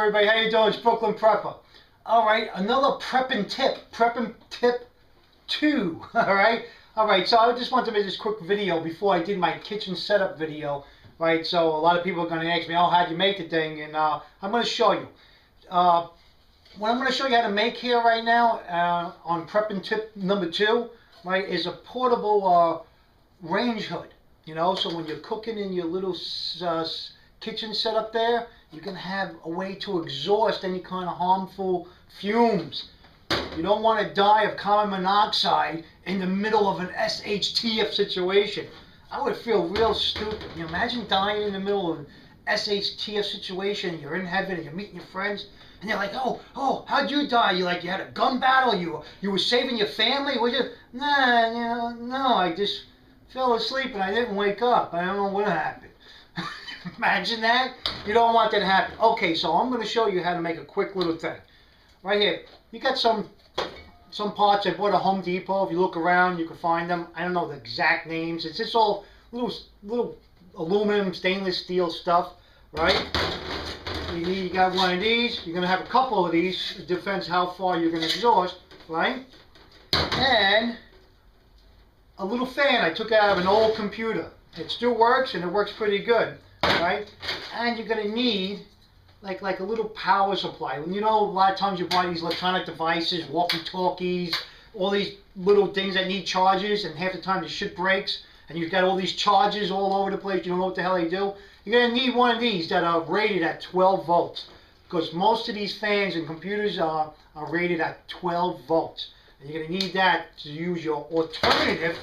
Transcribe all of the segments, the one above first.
everybody, how you doing? It's Brooklyn Prepper. Alright, another prepping tip 2, alright, so I just wanted to make this quick video before I did my kitchen setup video, right? So a lot of people are going to ask me, oh, how'd you make the thing? And I'm going to show you. What I'm going to show you how to make here right now, on prepping tip number 2, right, is a portable range hood. You know, so when you're cooking in your little kitchen setup there, you can have a way to exhaust any kind of harmful fumes. You don't want to die of carbon monoxide in the middle of an SHTF situation. I would feel real stupid. You imagine dying in the middle of an SHTF situation. You're in heaven and you're meeting your friends, and they're like, "Oh, how'd you die? You had a gun battle? You were saving your family? Was you?" Nah, no, I just fell asleep and I didn't wake up. I don't know what happened. Imagine that. You don't want that to happen. Okay, so I'm going to show you how to make a quick little thing. Right here, you got some parts I bought at Home Depot. If you look around, you can find them. I don't know the exact names. It's just all little aluminum, stainless steel stuff, right? You got one of these. You're going to have a couple of these. It depends how far you're going to exhaust, right? And a little fan I took out of an old computer. It still works, and it works pretty good, right? And you're going to need like a little power supply. You know, a lot of times you buy these electronic devices, walkie-talkies, all these little things that need charges, and half the time the shit breaks, and you've got all these charges all over the place. You don't know what the hell they do. You're going to need one of these that are rated at 12 volts, because most of these fans and computers are rated at 12 volts. And you're going to need that to use your alternative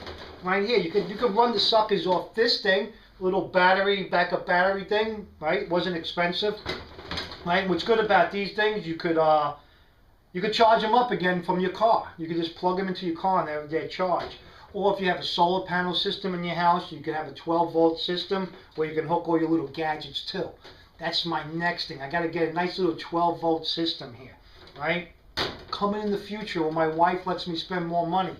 right here. You could run the suckers off this thing, little backup battery thing, right? It wasn't expensive, right? What's good about these things, you could charge them up again from your car. You could just plug them into your car and they're charged. Or if you have a solar panel system in your house, you could have a 12-volt system where you can hook all your little gadgets too. That's my next thing. I got to get a nice little 12-volt system here, right? Coming in the future when my wife lets me spend more money.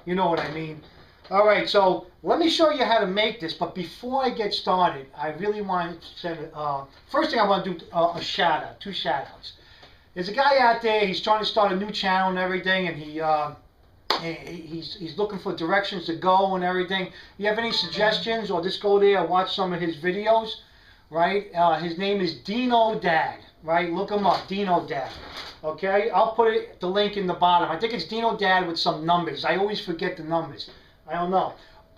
You know what I mean. Alright, so let me show you how to make this, but before I get started, I really want to send first thing I want to do a shout out, 2 shout outs. There's a guy out there, he's trying to start a new channel and everything, and he's looking for directions to go and everything. You have any suggestions, or just go there and watch some of his videos, right? His name is Dino Dad, right? Look him up, Dino Dad. Okay, I'll put the link in the bottom. I think it's Dino Dad with some numbers. I always forget the numbers. I don't know.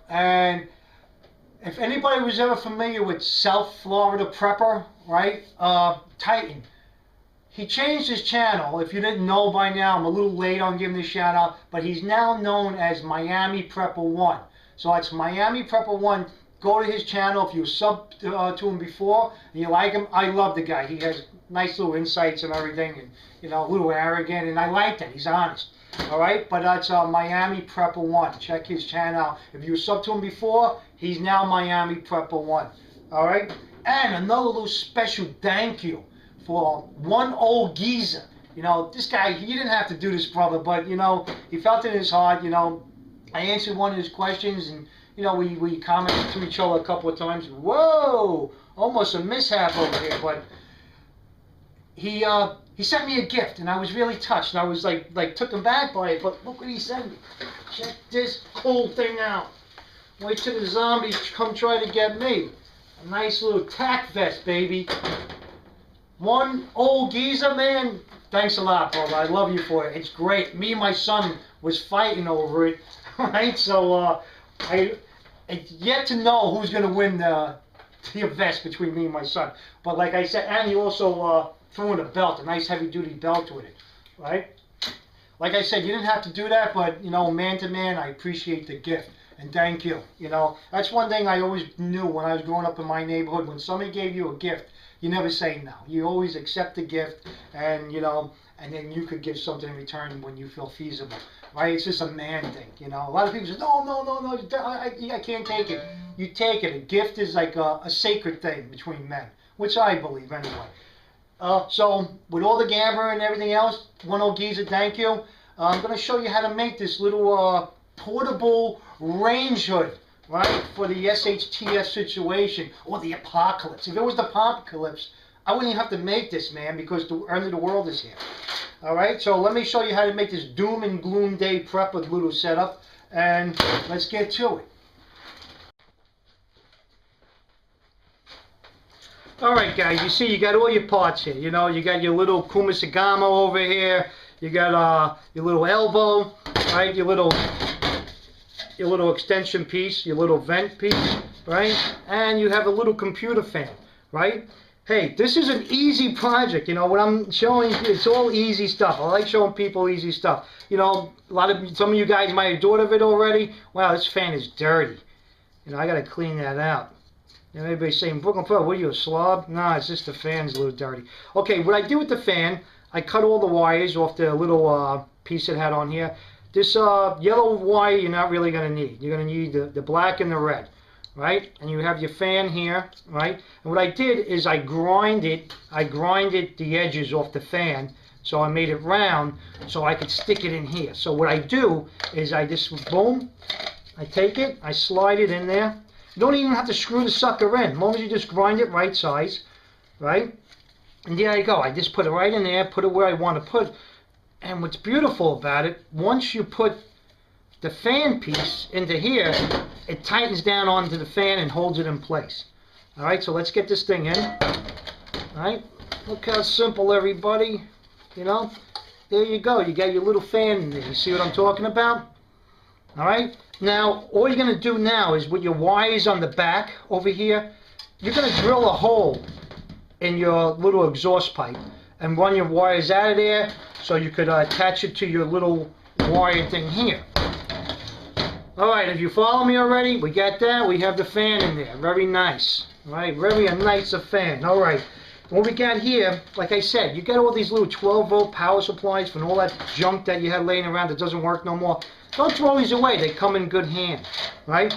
And if anybody was ever familiar with South Florida Prepper, right? Titan. He changed his channel. If you didn't know by now, I'm a little late on giving this shout out, but he's now known as Miami Prepper 1. So it's Miami Prepper 1. Go to his channel if you subbed to him before and you like him. I love the guy. He has nice little insights and everything, and you know, a little arrogant, and I like that. He's honest. Alright, but that's Miami Prepper 1. Check his channel out. If you subbed to him before, he's now Miami Prepper 1. Alright? And another little special thank you for one old geezer. You know, this guy, he didn't have to do this, brother, but you know, he felt in his heart. You know, I answered one of his questions, and you know, we commented to each other a couple of times. Whoa! Almost a mishap over here, but he sent me a gift, and I was really touched. And I was like took aback by it. But look what he sent me. Check this cool thing out. Wait till the zombies come try to get me. A nice little tack vest, baby. One old geezer, man. Thanks a lot, brother. I love you for it. It's great. Me and my son was fighting over it, right? So it's yet to know who's gonna win the vest between me and my son. But like I said, and he also threw in a belt, a nice heavy-duty belt with it, right? Like I said, you didn't have to do that, but, you know, man to man, I appreciate the gift, and thank you. You know, that's one thing I always knew when I was growing up in my neighborhood. When somebody gave you a gift, you never say no. You always accept the gift, and, you know, and then you could give something in return when you feel feasible, right? It's just a man thing, you know. A lot of people say, no, I can't take it. You take it. A gift is like a sacred thing between men, which I believe anyway. So, with all the gambler and everything else, one old geezer, thank you. I'm going to show you how to make this little portable range hood, right, for the SHTF situation, or the apocalypse. If it was the apocalypse, I wouldn't even have to make this, man, because the end of the world is here. All right, so let me show you how to make this doom and gloom day prep with Ludo setup, and let's get to it. All right, guys, you see you got all your parts here. You know, you got your little Kumasagama over here. You got your little elbow, right? Your little extension piece, your little vent piece, right? And you have a little computer fan, right? Hey, this is an easy project. You know, what I'm showing you, it's all easy stuff. I like showing people easy stuff. You know, some of you guys might have thought of it already. Wow, this fan is dirty. You know, I got to clean that out. And everybody's saying, Brooklyn Pro, what are you, a slob? No, it's just the fan's a little dirty. Okay, what I did with the fan, I cut all the wires off the little piece it had on here. This yellow wire you're not really going to need. You're going to need the black and the red, right? And you have your fan here, right? And what I did is I grinded the edges off the fan, so I made it round so I could stick it in here. So what I do is I just, boom, I take it, I slide it in there. You don't even have to screw the sucker in, as long as you just grind it right size, right? And there you go. I just put it right in there, put it where I want to put. And what's beautiful about it, once you put the fan piece into here, it tightens down onto the fan and holds it in place. All right, so let's get this thing in. All right, look how simple, everybody. You know, there you go. You got your little fan in there. You see what I'm talking about? All right. Now, all you're going to do now is with your wires on the back over here, you're going to drill a hole in your little exhaust pipe and run your wires out of there so you could attach it to your little wire thing here. Alright, if you follow me already, we got that. We have the fan in there. Very nice. Alright, very nice fan. Alright, what we got here, like I said, you got all these little 12-volt power supplies from all that junk that you had laying around that doesn't work no more. Don't throw these away. They come in good hands. Right?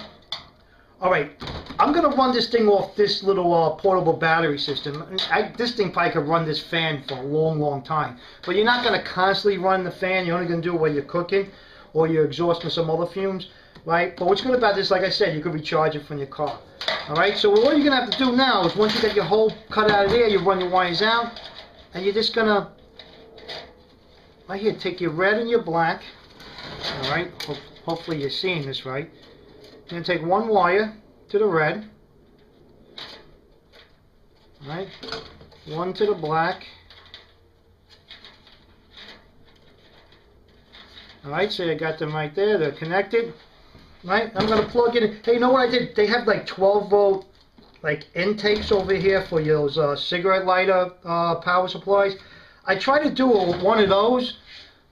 Alright, I'm going to run this thing off this little portable battery system. This thing probably could run this fan for a long, long time. But you're not going to constantly run the fan. You're only going to do it when you're cooking or you're exhausting some other fumes. Right? But what's good about this, like I said, you could recharge it from your car. Alright, so all you're going to have to do now is once you get your hole cut out of there, you run your wires out. And you're just going to, right here, take your red and your black. Alright, hopefully you're seeing this right. You're going to take one wire to the red, right? One to the black. Alright, so you got them right there, they're connected. Right, I'm going to plug it in. Hey, you know what I did? They have like 12-volt like intakes over here for those cigarette lighter power supplies. I tried to do one of those,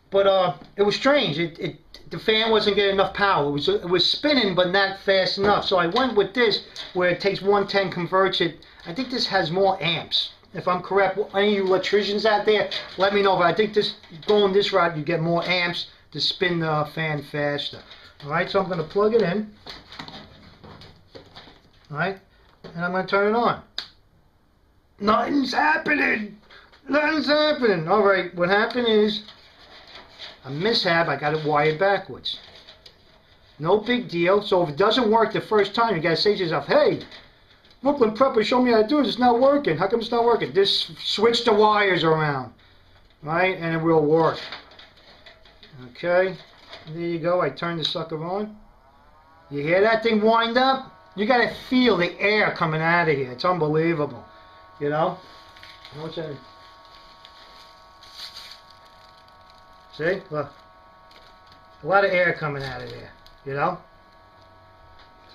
but it was strange. The fan wasn't getting enough power. It was spinning, but not fast enough. So I went with this, where it takes 110, converts it. I think this has more amps. If I'm correct, any of you electricians out there, let me know. But I think going this route, you get more amps to spin the fan faster. All right, so I'm going to plug it in. All right, and I'm going to turn it on. Nothing's happening. Nothing's happening. All right, what happened is a mishap. I got it wired backwards. No big deal. So if it doesn't work the first time, you got to say to yourself, hey, Brooklyn Prepper, show me how to do it. It's not working. How come it's not working? Just switch the wires around, right, and it will work. Okay, there you go. I turned the sucker on. You hear that thing wind up? You got to feel the air coming out of here. It's unbelievable, you know. What's that? See? Look. A lot of air coming out of there, you know?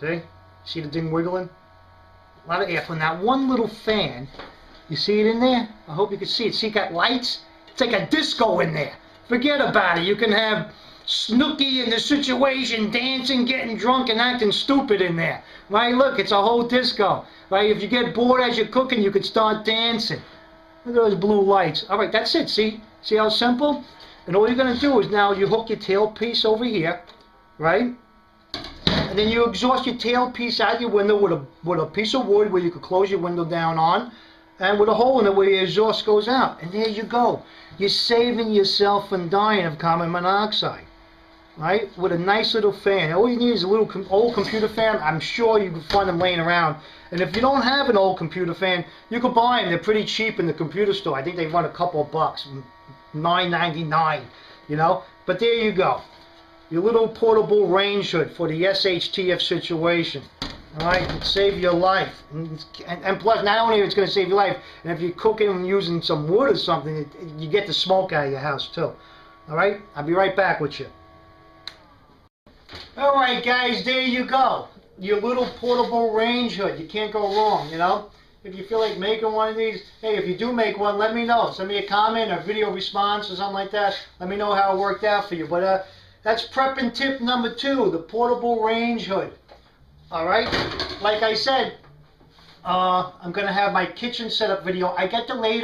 See? See the thing wiggling? A lot of air from that one little fan. You see it in there? I hope you can see it. See, it got lights? It's like a disco in there. Forget about it. You can have Snooki in the situation dancing, getting drunk, and acting stupid in there. Right? Look, it's a whole disco. Right? If you get bored as you're cooking, you could start dancing. Look at those blue lights. All right, that's it. See? See how simple? And all you're going to do is now you hook your tailpiece over here, right? And then you exhaust your tailpiece out your window with a piece of wood where you could close your window down on, and with a hole in it where your exhaust goes out. And there you go. You're saving yourself from dying of carbon monoxide. right? With a nice little fan. All you need is a little old computer fan. I'm sure you can find them laying around. And if you don't have an old computer fan, you can buy them. They're pretty cheap in the computer store. I think they run a couple of bucks, $9.99, you know. But there you go, your little portable range hood for the SHTF situation. All right, it save your life, and plus, not only it's going to save your life, and if you're cooking and using some wood or something, you get the smoke out of your house too. All right, I'll be right back with you. All right, guys, there you go. Your little portable range hood. You can't go wrong, you know. If you feel like making one of these, hey, if you do make one, let me know. Send me a comment, a video response, or something like that. Let me know how it worked out for you. But that's prepping tip number 2, the portable range hood. All right, like I said, I'm gonna have my kitchen setup video. I got delayed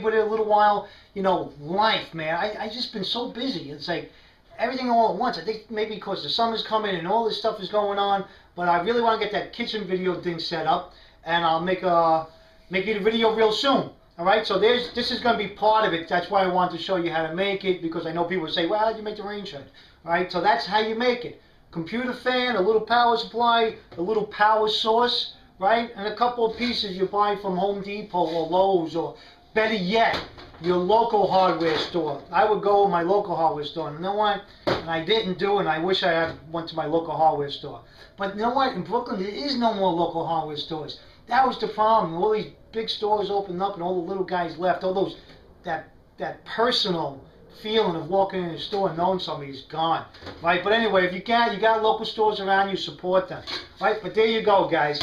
with it a little while. You know, life, man. I just been so busy. It's like everything all at once. I think maybe because the summer's coming and all this stuff is going on. But I really want to get that kitchen video thing set up, and I'll make it a video real soon. All right, so this is going to be part of it. That's why I wanted to show you how to make it, because I know people say, well, how do you make the range hood? All right, so that's how you make it. Computer fan, a little power supply, a little power source, right? And a couple of pieces you buy from Home Depot or Lowe's, or better yet, your local hardware store. I would go to my local hardware store. And you know what? And I didn't do it, and I wish I had went to my local hardware store. But you know what? In Brooklyn, there is no more local hardware stores. That was the problem. All these big stores opened up, and all the little guys left. All those, that personal feeling of walking in a store and knowing somebody's gone, right? But anyway, if you got local stores around you, support them, right? But there you go, guys.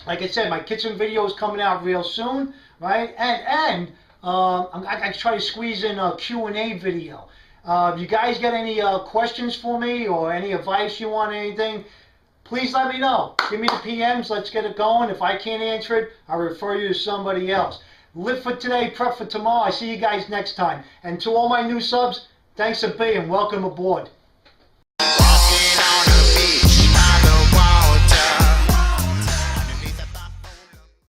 Like I said, my kitchen video is coming out real soon, right? And I try to squeeze in a Q&A video. If you guys got any questions for me or any advice you want, anything, please let me know. Give me the PMs. Let's get it going. If I can't answer it, I'll refer you to somebody else. Live for today, prep for tomorrow. I see you guys next time. And to all my new subs, thanks a billion. Welcome aboard.